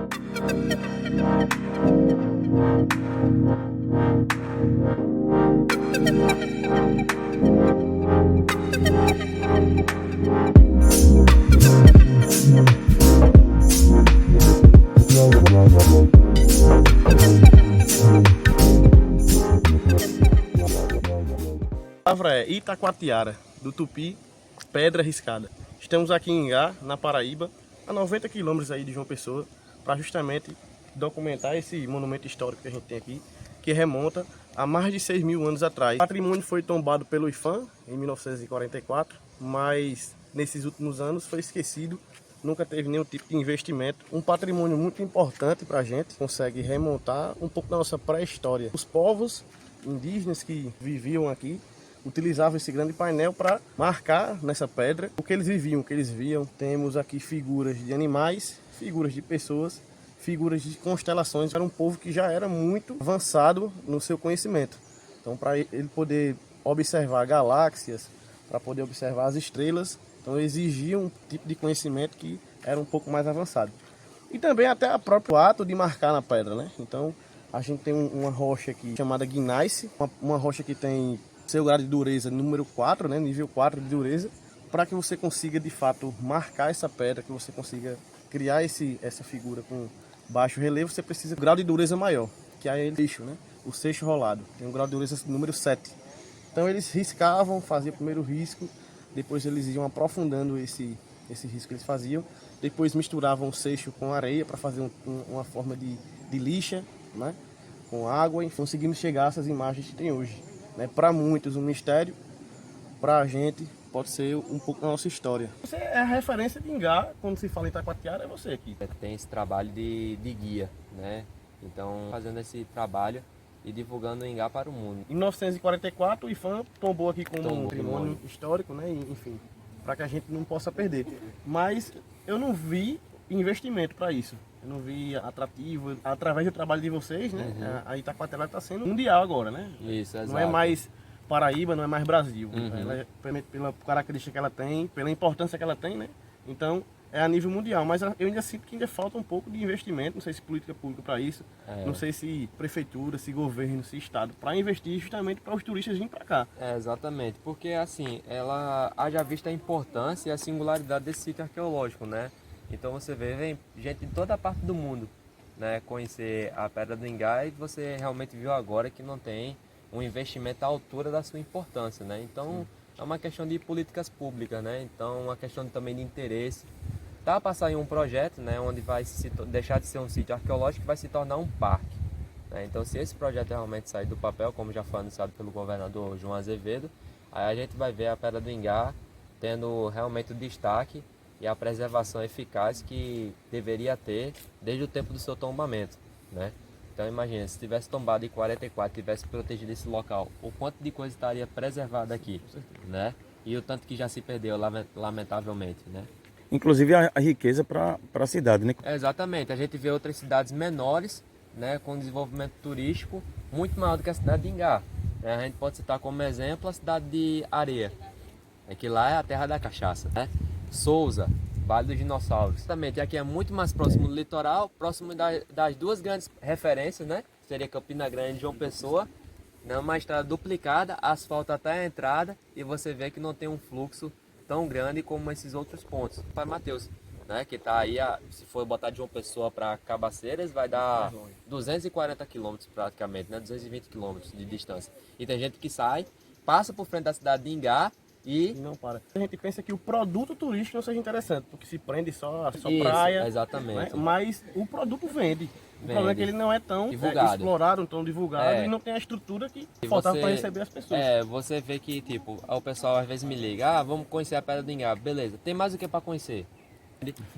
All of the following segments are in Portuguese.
A palavra é Itacoatiara, do Tupi, Pedra Riscada. Estamos aqui em Ingá, na Paraíba, a 90 quilômetros aí de João Pessoa, para justamente documentar esse monumento histórico que a gente tem aqui, que remonta a mais de 6.000 anos atrás. O patrimônio foi tombado pelo IPHAN em 1944, mas nesses últimos anos foi esquecido, nunca teve nenhum tipo de investimento. Um patrimônio muito importante para a gente, consegue remontar um pouco da nossa pré-história. Os povos indígenas que viviam aqui utilizavam esse grande painel para marcar nessa pedra o que eles viviam, o que eles viam. Temos aqui figuras de animais, figuras de pessoas, figuras de constelações. Era um povo que já era muito avançado no seu conhecimento. Então, para ele poder observar galáxias, para poder observar as estrelas, então exigia um tipo de conhecimento que era um pouco mais avançado. E também até o próprio ato de marcar na pedra, né? Então, a gente tem uma rocha aqui chamada gneiss, uma rocha que tem seu grau de dureza número 4, né, nível 4 de dureza, para que você consiga de fato marcar essa pedra, que você consiga criar essa figura com baixo relevo, você precisa de um grau de dureza maior, que é o seixo, né, o seixo rolado, tem um grau de dureza número 7. Então eles riscavam, faziam o primeiro risco, depois eles iam aprofundando esse risco que eles faziam, depois misturavam o seixo com areia para fazer uma forma de lixa, né, com água, e conseguimos chegar a essas imagens que tem hoje. Para muitos um mistério, para a gente pode ser um pouco da nossa história. Você é a referência de Ingá, quando se fala em Itacoatiara, é você aqui. Tem esse trabalho de guia, né? Então, fazendo esse trabalho e divulgando o Ingá para o mundo. Em 1944, o IPHAN tombou aqui como um patrimônio histórico, né? Enfim, para que a gente não possa perder. Mas eu não vi investimento para isso. Eu não vi atrativo. Através do trabalho de vocês, né? A Itacoatiara está sendo mundial agora, né? Isso, exato. Não é mais Paraíba, não é mais Brasil. Ela é, pela característica que ela tem, pela importância que ela tem, né? Então é a nível mundial. Mas eu ainda sinto que ainda falta um pouco de investimento. Não sei se política pública para isso. Não sei se prefeitura, se governo, se estado, para investir justamente para os turistas virem para cá. Exatamente. Porque assim, ela haja vista a importância e a singularidade desse sítio arqueológico, né? Então você vem gente de toda a parte do mundo, né, conhecer a Pedra do Ingá, e você realmente viu agora que não tem um investimento à altura da sua importância, né? Então é uma questão de políticas públicas, né? Então uma questão também de interesse. Tá para sair um projeto, né, onde vai deixar de ser um sítio arqueológico e vai se tornar um parque, né? Então se esse projeto realmente sair do papel, como já foi anunciado pelo governador João Azevedo, aí a gente vai ver a Pedra do Ingá tendo realmente o destaque e a preservação eficaz que deveria ter desde o tempo do seu tombamento, né? Então imagina, se tivesse tombado em 44, tivesse protegido esse local, o quanto de coisa estaria preservada aqui, né? E o tanto que já se perdeu, lamentavelmente, né? Inclusive a riqueza para a cidade, né? Exatamente, a gente vê outras cidades menores, né, com desenvolvimento turístico muito maior do que a cidade de Ingá, né? A gente pode citar como exemplo a cidade de Areia, que lá é a terra da cachaça, né? Souza, Vale dos Dinossauros. Também aqui é muito mais próximo do litoral, próximo das duas grandes referências, né? Seria Campina Grande e João Pessoa, né? Uma estrada duplicada, asfalto até a entrada, e você vê que não tem um fluxo tão grande como esses outros pontos. Pai Mateus, né? Que está aí, se for botar de João Pessoa para Cabaceiras, vai dar 240 quilômetros praticamente, né? 220 quilômetros de distância. E tem gente que sai, passa por frente da cidade de Ingá, e não para. A gente pensa que o produto turístico não seja interessante, porque se prende só isso, praia. Exatamente. Né? Mas o produto vende. O problema é que ele não é tão explorado, tão divulgado, e não tem a estrutura que faltava para receber as pessoas. Você vê que, tipo, o pessoal às vezes me liga, vamos conhecer a Pedra do Ingá, beleza, tem mais o que para conhecer?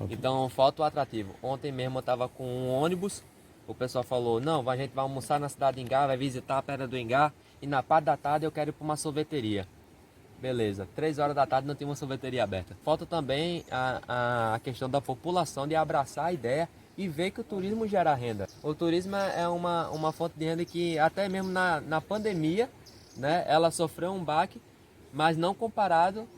Então falta o atrativo. Ontem mesmo eu estava com um ônibus, o pessoal falou, não, a gente vai almoçar na cidade de Ingá, vai visitar a Pedra do Ingá, e na parte da tarde eu quero ir para uma sorveteria. Beleza, 3 horas da tarde não tem uma sorveteria aberta. Falta também a questão da população de abraçar a ideia e ver que o turismo gera renda. O turismo é uma fonte de renda que até mesmo na pandemia, né, ela sofreu um baque, mas não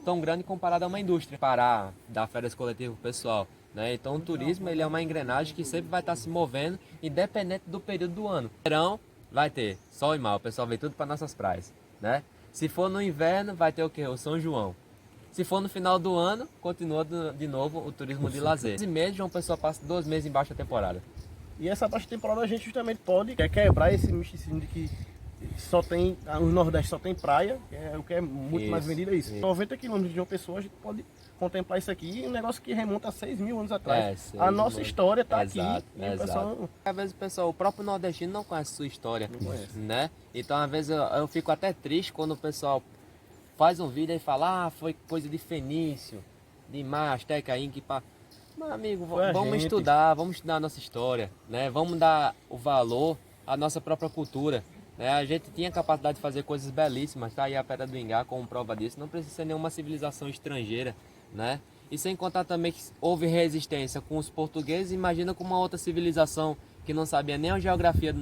tão grande comparado a uma indústria. Parar, dar férias coletivas pro pessoal. né? Então o turismo ele é uma engrenagem que sempre vai estar se movendo, independente do período do ano. Verão vai ter sol e mar, o pessoal vem tudo para nossas praias, né? Se for no inverno, vai ter o quê? O São João. Se for no final do ano, continua de novo o turismo de lazer. 12 meses, João Pessoa passa 2 meses em baixa temporada. E essa baixa temporada a gente justamente pode quebrar esse misticismo de que só tem, o Nordeste só tem praia, que é o que é muito mais vendido é isso. 90 quilômetros de uma pessoa a gente pode contemplar isso aqui, um negócio que remonta a 6.000 anos atrás. A nossa história está aqui. E o pessoal... Às vezes o próprio nordestino não conhece a sua história, Não conhece. né? Então às vezes eu fico até triste quando o pessoal faz um vídeo e fala, foi coisa de fenício, de Mar, Azteca, Inca, pá. Meu amigo, vamos estudar a nossa história, né? Vamos dar o valor à nossa própria cultura. Né? A gente tinha capacidade de fazer coisas belíssimas, tá aí a Pedra do Ingá como prova disso. Não precisa ser nenhuma civilização estrangeira, né? E sem contar também que houve resistência com os portugueses, imagina com uma outra civilização que não sabia nem a geografia do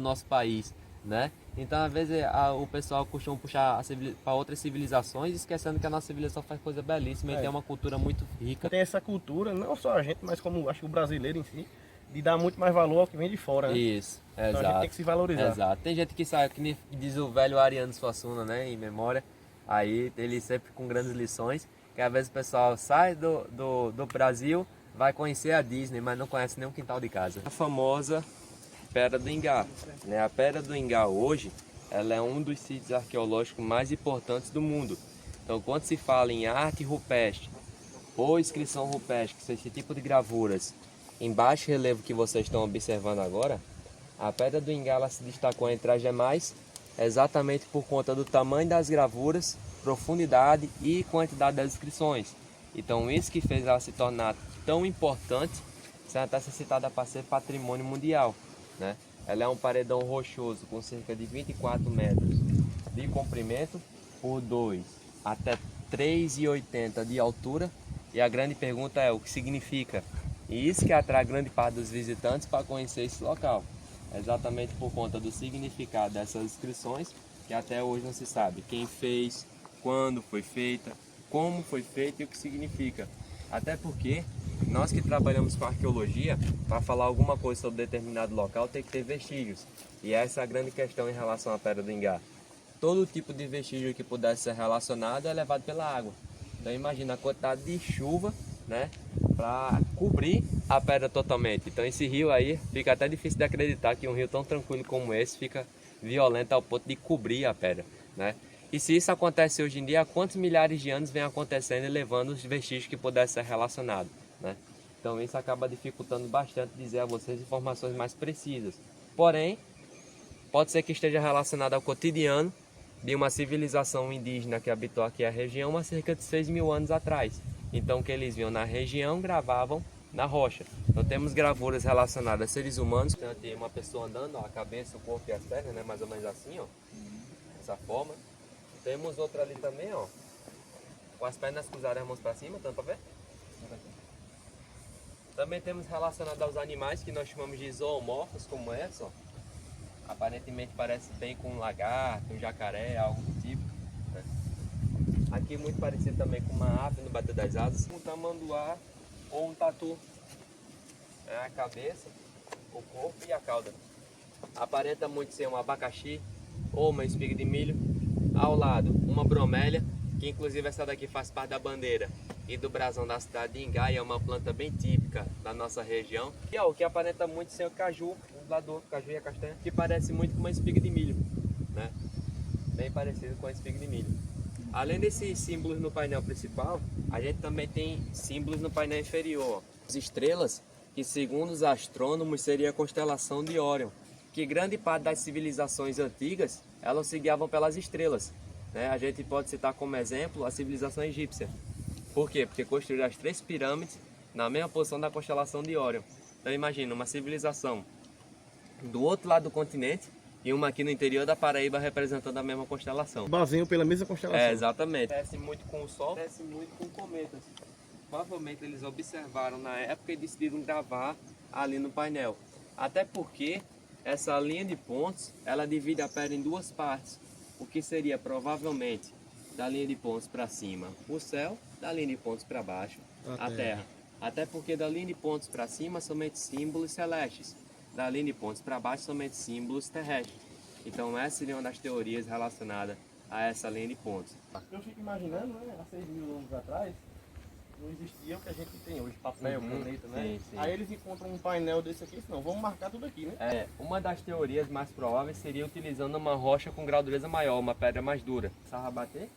nosso país, né? Então, às vezes, o pessoal costuma puxar para outras civilizações, esquecendo que a nossa civilização faz coisa belíssima e tem uma cultura muito rica. Tem essa cultura, não só a gente, mas como acho que o brasileiro em si, de dar muito mais valor ao que vem de fora, né? Isso, então exato. A gente tem que se valorizar. Exato. Tem gente que sabe, que nem diz o velho Ariano Suassuna, né, em memória, aí ele sempre com grandes lições, que às vezes o pessoal sai do Brasil, vai conhecer a Disney, mas não conhece nem o quintal de casa. A famosa Pedra do Ingá, né? A Pedra do Ingá hoje, ela é um dos sítios arqueológicos mais importantes do mundo. Então, quando se fala em arte rupestre ou inscrição rupestre, que são esse tipo de gravuras em baixo relevo que vocês estão observando agora, a Pedra do Ingá ela se destacou entre as demais exatamente por conta do tamanho das gravuras, profundidade e quantidade das inscrições. Então, isso que fez ela se tornar tão importante, sendo até citada para ser patrimônio mundial, né? Ela é um paredão rochoso com cerca de 24 metros de comprimento por 2 até 3,80 de altura. E a grande pergunta é o que significa. E isso que atrai grande parte dos visitantes para conhecer esse local. Exatamente por conta do significado dessas inscrições, que até hoje não se sabe quem fez, quando foi feita, como foi feita e o que significa. Até porque nós que trabalhamos com arqueologia, para falar alguma coisa sobre determinado local, tem que ter vestígios. E essa é a grande questão em relação à Pedra do Ingá. Todo tipo de vestígio que pudesse ser relacionado é levado pela água. Então imagina a quantidade de chuva, né, para cobrir a pedra totalmente. Então esse rio aí fica até difícil de acreditar que um rio tão tranquilo como esse fica violento ao ponto de cobrir a pedra, né? E se isso acontece hoje em dia, há quantos milhares de anos vem acontecendo e levando os vestígios que pudessem ser relacionados, né? Então isso acaba dificultando bastante dizer a vocês informações mais precisas. Porém, pode ser que esteja relacionado ao cotidiano de uma civilização indígena que habitou aqui a região há cerca de 6.000 anos atrás. Então, o que eles viam na região, gravavam na rocha. Então, temos gravuras relacionadas a seres humanos. Tem uma pessoa andando, ó, a cabeça, o corpo e as pernas, né? Mais ou menos assim, ó. Dessa forma. Temos outra ali também, ó. Com as pernas cruzadas, as mãos para cima, tá para ver? Também temos relacionado aos animais que nós chamamos de zoomorfos, como essa, ó. Aparentemente parece bem com um lagarto, um jacaré, algo do tipo, né? Aqui muito parecido também com uma ave no bater das asas, um tamanduá ou um tatu. É a cabeça, o corpo e a cauda. Aparenta muito ser um abacaxi ou uma espiga de milho. Ao lado, uma bromélia, que inclusive essa daqui faz parte da bandeira e do brasão da cidade de Ingá, e é uma planta bem típica da nossa região. E ó, o que aparenta muito ser o caju, um lado do outro, caju e a castanha, que parece muito com uma espiga de milho, né? Bem parecido com a espiga de milho. Além desses símbolos no painel principal, a gente também tem símbolos no painel inferior. As estrelas, que segundo os astrônomos seria a constelação de Órion, que grande parte das civilizações antigas, elas se guiavam pelas estrelas, né? A gente pode citar como exemplo a civilização egípcia. Por quê? Porque construíram as 3 pirâmides na mesma posição da constelação de Órion. Então imagina uma civilização do outro lado do continente e uma aqui no interior da Paraíba representando a mesma constelação. Baseiam pela mesma constelação. É, exatamente. Parece muito com o Sol, parece muito com cometas. Provavelmente eles observaram na época e decidiram gravar ali no painel. Até porque essa linha de pontos, ela divide a Pedra em 2 partes. O que seria provavelmente da linha de pontos para cima o céu, da linha de pontos para baixo a terra. Até porque da linha de pontos para cima somente símbolos celestes, da linha de pontos para baixo somente símbolos terrestres. Então essa seria uma das teorias relacionadas a essa linha de pontos. Eu fico imaginando, né, há 6 mil anos atrás, não existia o que a gente tem hoje, papel, caneta, né? Sim, sim. Aí eles encontram um painel desse aqui, não, vamos marcar tudo aqui, né? Uma das teorias mais prováveis seria utilizando uma rocha com grau de dureza maior, uma pedra mais dura. Precisava bater,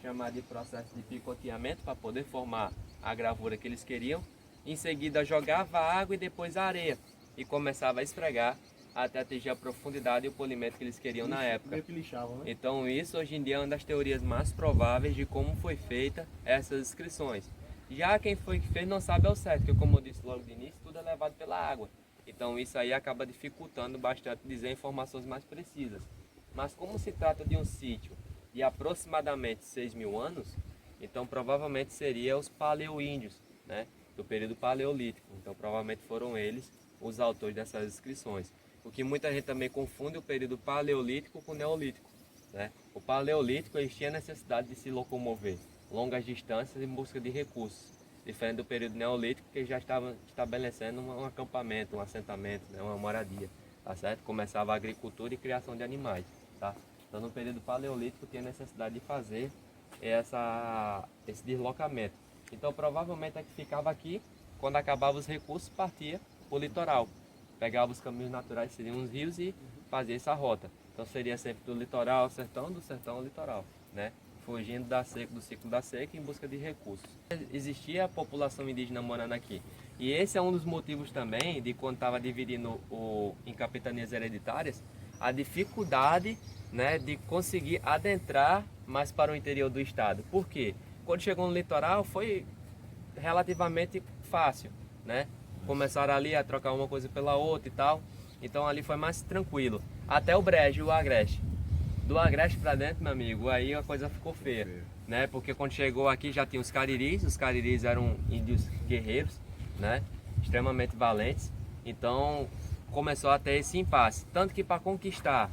chamar de processo de picoteamento para poder formar a gravura que eles queriam. Em seguida jogava a água e depois a areia e começava a esfregar até atingir a profundidade e o polimento que eles queriam na época. Meio que lixavam, né? Então isso hoje em dia é uma das teorias mais prováveis de como foi feita essas inscrições. Já quem foi que fez não sabe ao certo, porque como eu disse logo de início, tudo é levado pela água. Então isso aí acaba dificultando bastante dizer informações mais precisas. Mas como se trata de um sítio de aproximadamente 6 mil anos, então provavelmente seria os paleoíndios, né, do período paleolítico. Então provavelmente foram eles os autores dessas inscrições. O que muita gente também confunde o período paleolítico com o neolítico, né? O paleolítico eles tinham necessidade de se locomover longas distâncias em busca de recursos, diferente do período neolítico que já estava estabelecendo um acampamento, um assentamento, né, uma moradia, tá certo? Começava a agricultura e criação de animais, tá? Então no período paleolítico tinha necessidade de fazer esse deslocamento. Então provavelmente é que ficava aqui, quando acabava os recursos partia para o litoral, pegava os caminhos naturais, seriam os rios e fazia essa rota. Então seria sempre do litoral ao sertão, do sertão ao litoral, né? Fugindo do ciclo da seca em busca de recursos. Existia a população indígena morando aqui. E esse é um dos motivos também de quando estava dividindo em capitanias hereditárias, a dificuldade, né, de conseguir adentrar mais para o interior do estado. Por quê? Quando chegou no litoral foi relativamente fácil, né? Começaram ali a trocar uma coisa pela outra e tal. Então ali foi mais tranquilo. Até o Brejo e o Agreste. Do Agreste para dentro, meu amigo, aí a coisa ficou feia, né? Porque quando chegou aqui já tinha os cariris eram índios guerreiros, né? Extremamente valentes. Então começou a ter esse impasse. Tanto que para conquistar,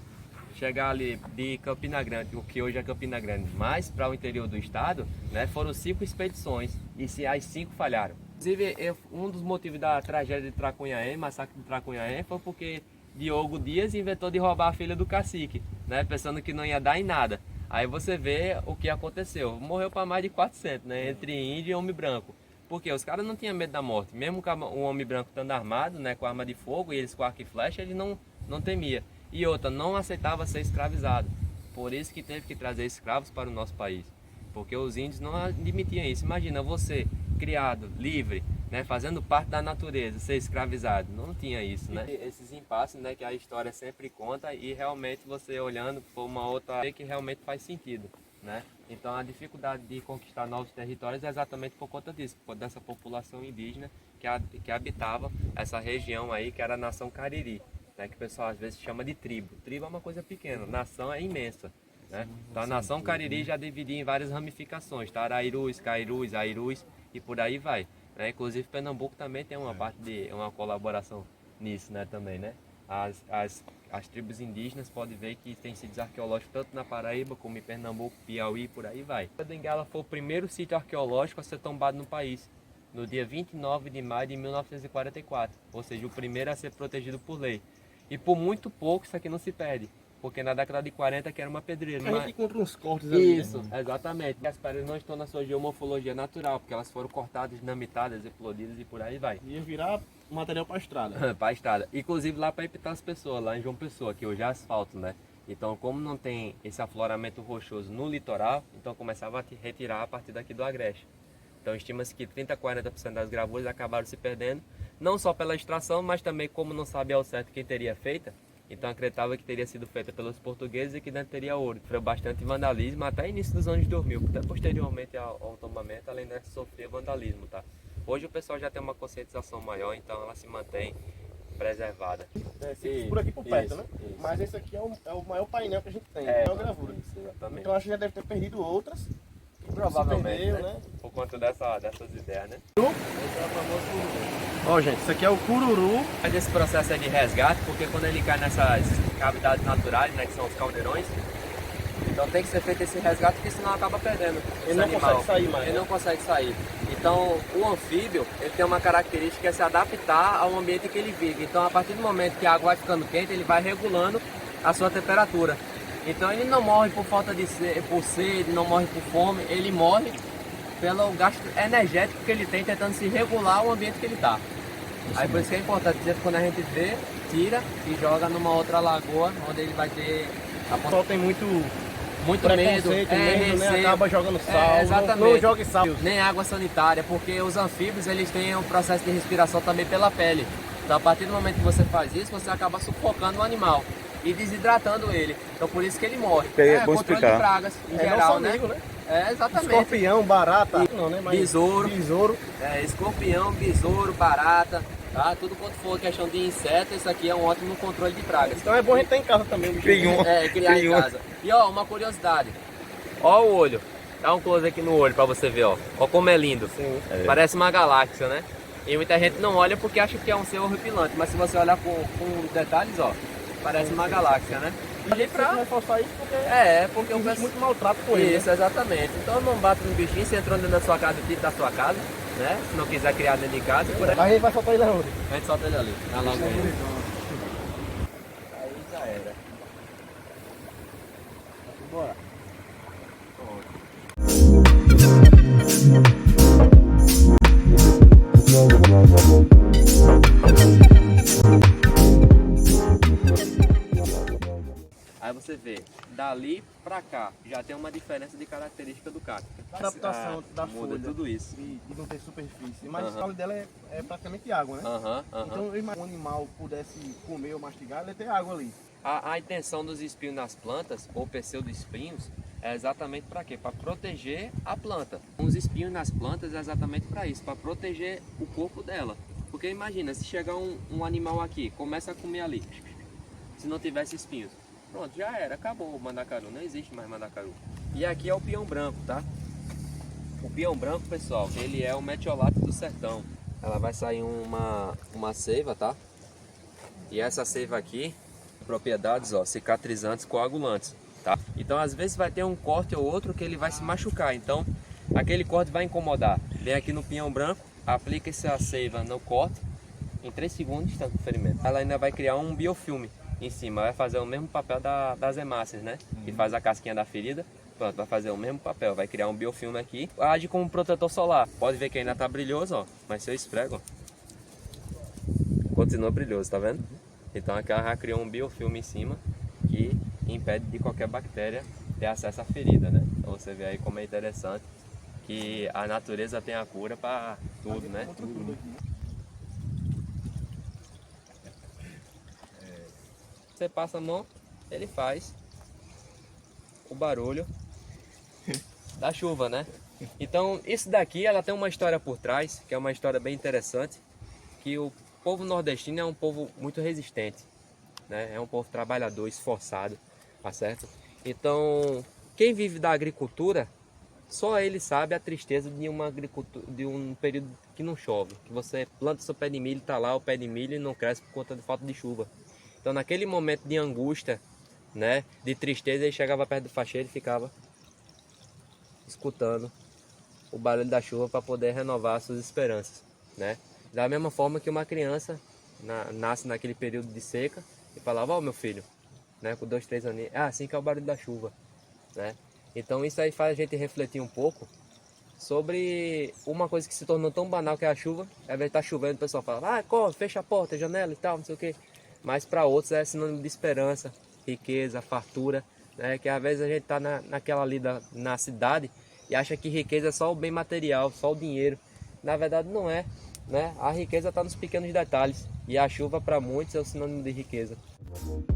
chegar ali de Campina Grande, o que hoje é Campina Grande, mais para o interior do estado, né? Foram 5 expedições e as 5 falharam. Inclusive, um dos motivos da tragédia de Tracunhaém, massacre de Tracunhaém, foi porque Diogo Dias inventou de roubar a filha do cacique, né, pensando que não ia dar em nada. Aí você vê o que aconteceu. Morreu para mais de 400, né, entre índio e homem branco. Porque os caras não tinham medo da morte. Mesmo um homem branco estando armado, né, com arma de fogo e eles com arco e flecha, ele não temia. E outra, não aceitava ser escravizado. Por isso que teve que trazer escravos para o nosso país. Porque os índios não admitiam isso. Imagina você, criado, livre, né, fazendo parte da natureza, ser escravizado. Não tinha isso, né? Esses impasses, né, que a história sempre conta e realmente você olhando por uma outra que realmente faz sentido, né? Então a dificuldade de conquistar novos territórios é exatamente por conta disso, por dessa população indígena que habitava essa região aí, que era a nação Cariri, né, que o pessoal às vezes chama de tribo. Tribo é uma coisa pequena, nação é imensa. Né? Então a nação Cariri já dividia em várias ramificações, tá? Arairus, Cairus, Airus e por aí vai. Né? Inclusive Pernambuco também tem uma parte de uma colaboração nisso, né? Também, né? As tribos indígenas podem ver que tem sítios arqueológicos tanto na Paraíba como em Pernambuco, Piauí, por aí vai. A Bengala foi o primeiro sítio arqueológico a ser tombado no país, no dia 29 de maio de 1944, ou seja, o primeiro a ser protegido por lei. E por muito pouco isso aqui não se perde. Porque na década de 40 que era uma pedreira. A gente encontra uns cortes ali. Isso, né? Exatamente. As pedras não estão na sua geomorfologia natural, porque elas foram cortadas, dinamitadas, explodidas e por aí vai. Ia virar material para estrada. Para a estrada. Inclusive lá para evitar as pessoas, lá em João Pessoa, que hoje é asfalto, né? Então como não tem esse afloramento rochoso no litoral, então começava a retirar a partir daqui do Agreste. Então estima-se que 30 a 40% das gravuras acabaram se perdendo, não só pela extração, mas também como não sabia ao certo quem teria feita. Então acreditava que teria sido feita pelos portugueses e que dentro teria ouro. Foi bastante vandalismo até início dos anos 2000, até posteriormente ao tombamento, além de sofrer vandalismo, tá? Hoje o pessoal já tem uma conscientização maior, então ela se mantém preservada. Por aqui por perto, isso, né? Isso. Mas esse aqui é o maior painel que a gente tem, a maior gravura. Isso, exatamente. Então acho que já deve ter perdido outras. Provavelmente, se perdeu, né? Por conta dessas ideias, né? Esse é o famoso cururu. Ó, gente, isso aqui é o cururu. Faz esse processo é de resgate, porque quando ele cai nessas cavidades naturais, né, que são os caldeirões, então tem que ser feito esse resgate, porque senão acaba perdendo Ele não animal. consegue sair mais. Ele né? não consegue sair. Então, o anfíbio, ele tem uma característica que é se adaptar ao ambiente que ele vive. Então, a partir do momento que a água vai ficando quente, ele vai regulando a sua temperatura. Então, ele não morre por falta de por sede, não morre por fome, ele morre pelo gasto energético que ele tem tentando se regular o ambiente que ele está. Aí por isso que é importante, quando a gente vê, tira e joga numa outra lagoa, onde ele vai ter... O pessoal tem muito muito medo, preconceito mesmo, né? receio. Acaba jogando sal, Exatamente. não jogue sal. Nem água sanitária, porque os anfíbios eles têm um processo de respiração também pela pele. Então a partir do momento que você faz isso, você acaba sufocando o animal e desidratando ele. Então por isso que ele morre. É bom controle explicar. de pragas em É geral, nosso né? amigo, né? É, exatamente. Escorpião, barata, não, né? Mas Besouro. besouro. Escorpião, besouro, barata, tá? Tudo quanto for questão de inseto, isso aqui é um ótimo controle de pragas. Então é bom a gente ter em casa também o bicho. Criou. Criar em Criou. casa. E ó, uma curiosidade. Ó o olho. Dá um close aqui no olho pra você ver, ó. Ó como é lindo. Sim. Parece uma galáxia, né? E muita gente não olha porque acha que é um ser horripilante, mas se você olhar com detalhes, ó, parece uma galáxia, né? E pra reforçar isso porque Porque o existe pessoal... muito maltrato com ele. Isso, exatamente. Então não bata no bichinho, você entrou dentro da sua casa, tira da sua casa, né? Se não quiser criar dentro de casa, por aí. Mas a gente vai soltar ele aonde? A gente solta ele ali, na lagoa. Aí já era. Bora. Aí você vê, dali pra cá, já tem uma diferença de característica do cacto. Adaptação da muda folha. tudo isso. E não ter superfície. Mas Aham. o solo dela é praticamente água, né? Aham. Então, eu imagino que um animal pudesse comer ou mastigar, ele ia ter água ali. A intenção dos espinhos nas plantas, ou pseudo-espinhos, é exatamente para quê? Para proteger a planta. Os espinhos nas plantas é exatamente para isso, para proteger o corpo dela. Porque imagina, se chegar um animal aqui, começa a comer ali, se não tivesse espinhos, pronto, já era, acabou o mandacaru, não existe mais mandacaru. E aqui é o peão branco, tá? O peão branco, pessoal, ele é o metiolate do sertão. Ela vai sair uma seiva, tá? E essa seiva aqui, propriedades, ó, cicatrizantes, coagulantes, tá? Então às vezes vai ter um corte ou outro que ele vai se machucar, então aquele corte vai incomodar. Vem aqui no pinhão branco, aplica essa seiva no corte, em 3 segundos está com ferimento. Ela ainda vai criar um biofilme em cima, vai fazer o mesmo papel das hemácias, né? Que faz a casquinha da ferida. Pronto, vai fazer o mesmo papel, vai criar um biofilme aqui, age como protetor solar. Pode ver que ainda tá brilhoso, ó, mas se eu esfrego, ó, continua brilhoso, tá vendo? Então aqui ela já criou um biofilme em cima que impede de qualquer bactéria ter acesso à ferida, né? Então você vê aí como é interessante que a natureza tem a cura para tudo, né? Você passa a mão, ele faz o barulho da chuva, né? Então isso daqui ela tem uma história por trás, que é uma história bem interessante, que o povo nordestino é um povo muito resistente, né? É um povo trabalhador, esforçado, tá certo? Então, quem vive da agricultura, só ele sabe a tristeza de uma agricultura, de um período que não chove, que você planta seu pé de milho, tá lá o pé de milho e não cresce por conta de falta de chuva. Então, naquele momento de angústia, né, de tristeza, ele chegava perto do faxeiro e ficava escutando o barulho da chuva para poder renovar suas esperanças, né? Da mesma forma que uma criança nasce naquele período de seca e falava, ó, meu filho, né, com 2, 3 aninhos, assim que é o barulho da chuva, né? Então isso aí faz a gente refletir um pouco sobre uma coisa que se tornou tão banal que é a chuva. Às vezes tá chovendo, o pessoal fala, corre, fecha a porta, janela e tal, não sei o quê. Mas para outros é sinônimo de esperança, riqueza, fartura, né? Que às vezes a gente tá naquela ali na cidade e acha que riqueza é só o bem material, só o dinheiro. Na verdade não é, né? A riqueza está nos pequenos detalhes e a chuva para muitos é o sinônimo de riqueza. Música